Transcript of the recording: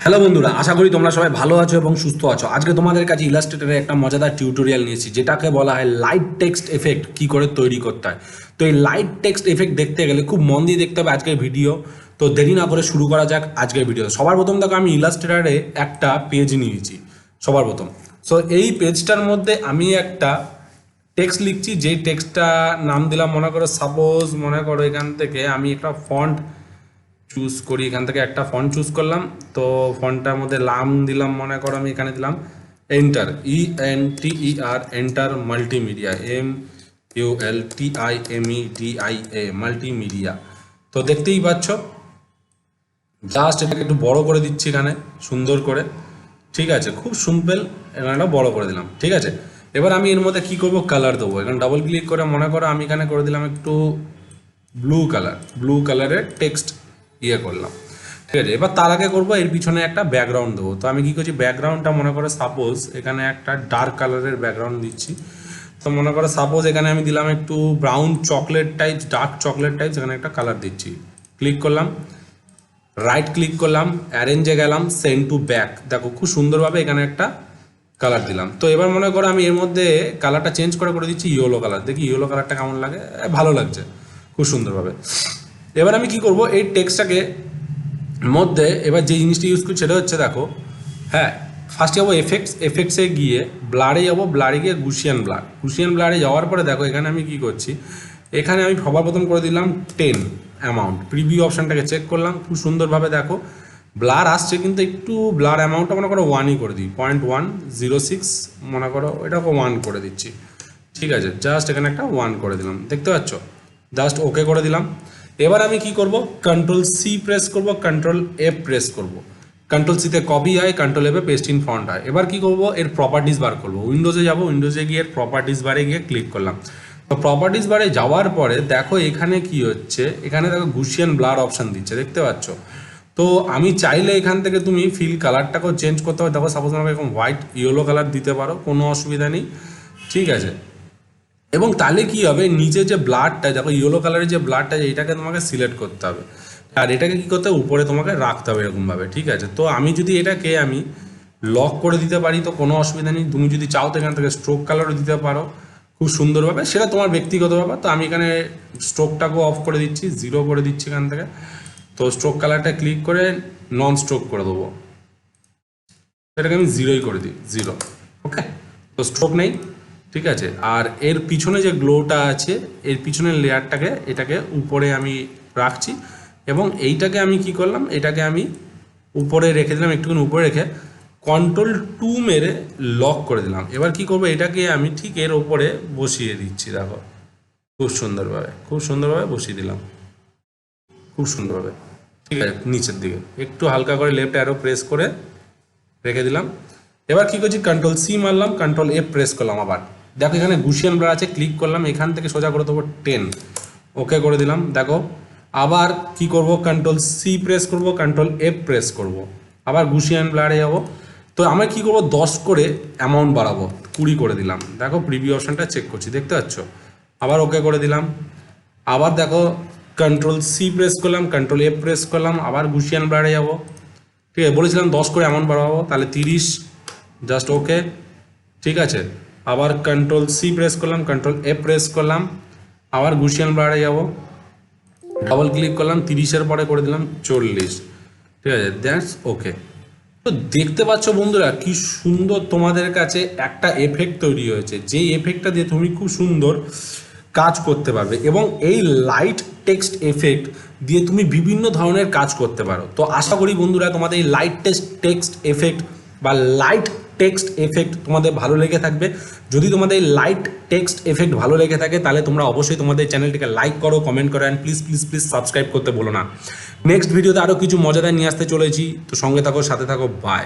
Hello বন্ধুরা, আশা করি তোমরা সবাই ভালো আছো এবং সুস্থ আছো। আজকে তোমাদের কাছে ইলাস্ট্রেটরের একটা মজাদার টিউটোরিয়াল নিয়েছি, যেটাকে বলা হয় লাইট টেক্সট এফেক্ট কি করে তৈরি করতে হয়। তো এই লাইট টেক্সট এফেক্ট দেখতে গেলে খুব মন দিয়ে দেখতে হবে আজকের ভিডিও। তো দেরি না করে শুরু করা যাক আজকের ভিডিও। সবার প্রথম দেখো, আমি ইলাস্ট্রেটরে একটা পেজ নিয়েছি সবার প্রথম। সো এই পেজটার মধ্যে আমি একটা টেক্সট লিখছি, যেই টেক্সটটা নাম দিলাম মনে করো সাপোজ, মনে করো এখান থেকে আমি একটা ফন্ট চুজ করি, এখান থেকে একটা ফন্ট চুজ করলাম। তো ফন্টটার মধ্যে নাম দিলাম, মনে করো আমি এখানে দিলাম enter, ENTER, enter multimedia, MULTIMEDIA, multimedia. তো দেখতেই পাচ্ছ, জাস্ট এটাকে একটু বড় করে দিচ্ছি এখানে সুন্দর করে। ঠিক আছে, খুব সিম্পল, এখানে বড় করে দিলাম। ঠিক আছে, এবার আমি এর মধ্যে কি করব, কালার দেবো। এখানে ডাবল ক্লিক করে মনে করো আমি এখানে করে দিলাম একটু ব্লু কালারের টেক্সট করলাম। ঠিক আছে, এবার তার আগে করবো এর পিছনে একটা ব্যাকগ্রাউন্ড দেবো। তো আমি কি করছি, ব্যাকগ্রাউন্ডটা মনে করো সাপোজ এখানে একটা ডার্ক কালারের ব্যাকগ্রাউন্ড দিচ্ছি। তো মনে করো সাপোজ এখানে আমি দিলাম একটু brown chocolate type, dark chocolate type, এখানে একটা কালার দিচ্ছি। ক্লিক করলাম, রাইট ক্লিক করলাম, অ্যারেঞ্জে গেলাম, সেন্ড টু ব্যাক। দেখো খুব সুন্দরভাবে এখানে একটা কালার দিলাম। তো এবার মনে করো আমি এর মধ্যে কালারটা চেঞ্জ করে দিচ্ছি ইয়েলো কালার। দেখি ইয়েলো কালারটা কেমন লাগে, ভালো লাগছে খুব সুন্দরভাবে। এবার আমি কি করব, এই টেক্সটটাকে মধ্যে এবার যে জিনিসটা ইউজ করছি সেটা হচ্ছে, দেখো হ্যাঁ, ফার্স্টে যাবো এফেক্টসে গিয়ে ব্লারে যাবো, ব্লারে গিয়ে গুশিয়ান ব্লারে যাওয়ার পরে দেখো এখানে আমি কি করছি, এখানে আমি সবার প্রথম করে দিলাম 10 অ্যামাউন্ট। প্রিভিউ অপশানটাকে চেক করলাম, খুব সুন্দরভাবে দেখো ব্লার আসছে, কিন্তু একটু ব্লার অ্যামাউন্টটা মনে করো 1ই করে দিই, 0.106 মনে করো এটাকে 1 করে দিচ্ছি। ঠিক আছে, জাস্ট এখানে একটা 1 করে দিলাম, দেখতে পাচ্ছ, জাস্ট ওকে করে দিলাম। এবার আমি কি করব, Ctrl+C প্রেস করব, Ctrl+F প্রেস করব। Ctrl+C-তে কপি হয়, Ctrl+F-এ পেস্ট ইন ফন্ট হয়। এবার কি করব, এর প্রপার্টিস বার করব। উইন্ডোজে যাব, উইন্ডোজে গিয়ে এর প্রপার্টিস বারে গিয়ে ক্লিক করলাম। তো প্রপার্টিস বারে যাওয়ার পরে দেখো এখানে কি হচ্ছে, এখানে দেখো গুশিয়ান ব্লার অপশান দিচ্ছে, দেখতে পাচ্ছ। তো আমি চাইলে এখান থেকে তুমি ফিল কালারটাকেও চেঞ্জ করতে হবে। দেখো সাপোজ আমাকে এরকম হোয়াইট ইয়েলো কালার দিতে পারো, কোনো অসুবিধা নেই। ঠিক আছে, এবং তাহলে কি হবে, নিচে যে ব্লাডটা দেখো ইয়েলো কালারের যে ব্লাডটা, এইটাকে তোমাকে সিলেক্ট করতে হবে, আর এটাকে কি করতে হবে, উপরে তোমাকে রাখতে হবে এরকমভাবে। ঠিক আছে, তো আমি যদি এটাকে আমি লক করে দিতে পারি তো কোনো অসুবিধা নেই। তুমি যদি চাও তো এখান থেকে স্ট্রোক কালারও দিতে পারো খুব সুন্দরভাবে, সেটা তোমার ব্যক্তিগত ব্যাপার। তো আমি এখানে স্ট্রোকটাকেও অফ করে দিচ্ছি, 0 করে দিচ্ছি এখান থেকে। তো স্ট্রোক কালারটা ক্লিক করে নন স্ট্রোক করে দেবো, এটাকে আমি 0ই করে দিই, 0। ওকে, তো স্ট্রোক নেই। ঠিক আছে, আর এর পিছনে যে গ্লোটা আছে, এর পিছনের লেয়ারটাকে এটাকে উপরে আমি রাখছি, এবং এইটাকে আমি কি করলাম, এটাকে আমি উপরে রেখে দিলাম, একটুখানি উপরে রেখে Ctrl+2 মেরে লক করে দিলাম। এবার কি করবো, এটাকে আমি ঠিক এর ওপরে বসিয়ে দিচ্ছি। দেখো খুব সুন্দরভাবে বসিয়ে দিলাম, খুব সুন্দরভাবে। ঠিক আছে, নিচের দিকে একটু হালকা করে লেফট অ্যারো প্রেস করে রেখে দিলাম। এবার কি করছি, Ctrl+C মারলাম, Ctrl+F প্রেস করলাম। আবার দেখো এখানে গুশিয়ান ব্লার আছে, ক্লিক করলাম, এখান থেকে সোজা করে দেবো 10, ওকে করে দিলাম। দেখো আবার কি করব, Ctrl+C প্রেস করব, Ctrl+F প্রেস করব, আবার গুশিয়ান ব্লারে যাব। তো আমি কি করব, 10 করে অ্যামাউন্ট বাড়াবো, 20 করে দিলাম। দেখো প্রিভিউ অপশানটা চেক করছি, দেখতে পাচ্ছ, আবার ওকে করে দিলাম। আবার দেখো Ctrl+C প্রেস করলাম, Ctrl+F প্রেস করলাম, আবার গুশিয়ান ব্লারে যাব। ঠিক আছে, বলেছিলাম 10 করে অ্যামাউন্ট বাড়াবো, তাহলে 30, জাস্ট ওকে। ঠিক আছে, আবার Ctrl+C প্রেস করলাম, Ctrl+F প্রেস করলাম, আবার গুশিয়ান ব্লারে যাব, ডাবল ক্লিক করলাম, 30-এর পরে করে দিলাম 40। ঠিক আছে, দ্যাটস ওকে। তো দেখতে পাচ্ছ বন্ধুরা, কি সুন্দর তোমাদের কাছে একটা এফেক্ট তৈরি হয়েছে, যেই এফেক্টটা দিয়ে তুমি খুব সুন্দর কাজ করতে পারবে, এবং এই লাইট টেক্সট এফেক্ট দিয়ে তুমি বিভিন্ন ধরনের কাজ করতে পারো। তো আশা করি বন্ধুরা তোমাদের এই লাইট টেক্সট এফেক্ট বা লাইট টেক্সট এফেক্ট তোমাদের ভালো লেগে থাকবে। যদি তোমাদের এই লাইট টেক্সট এফেক্ট ভালো লেগে থাকে, তাহলে তোমরা অবশ্যই তোমাদের চ্যানেলটিকে লাইক করো, কমেন্ট করো, অ্যান্ড প্লিজ সাবস্ক্রাইব করতে বলো না। নেক্সট ভিডিওতে আরও কিছু মজাদার নিয়ে আসতে চলেছি, তো সঙ্গে থাকো, সাথে থাকো, বাই।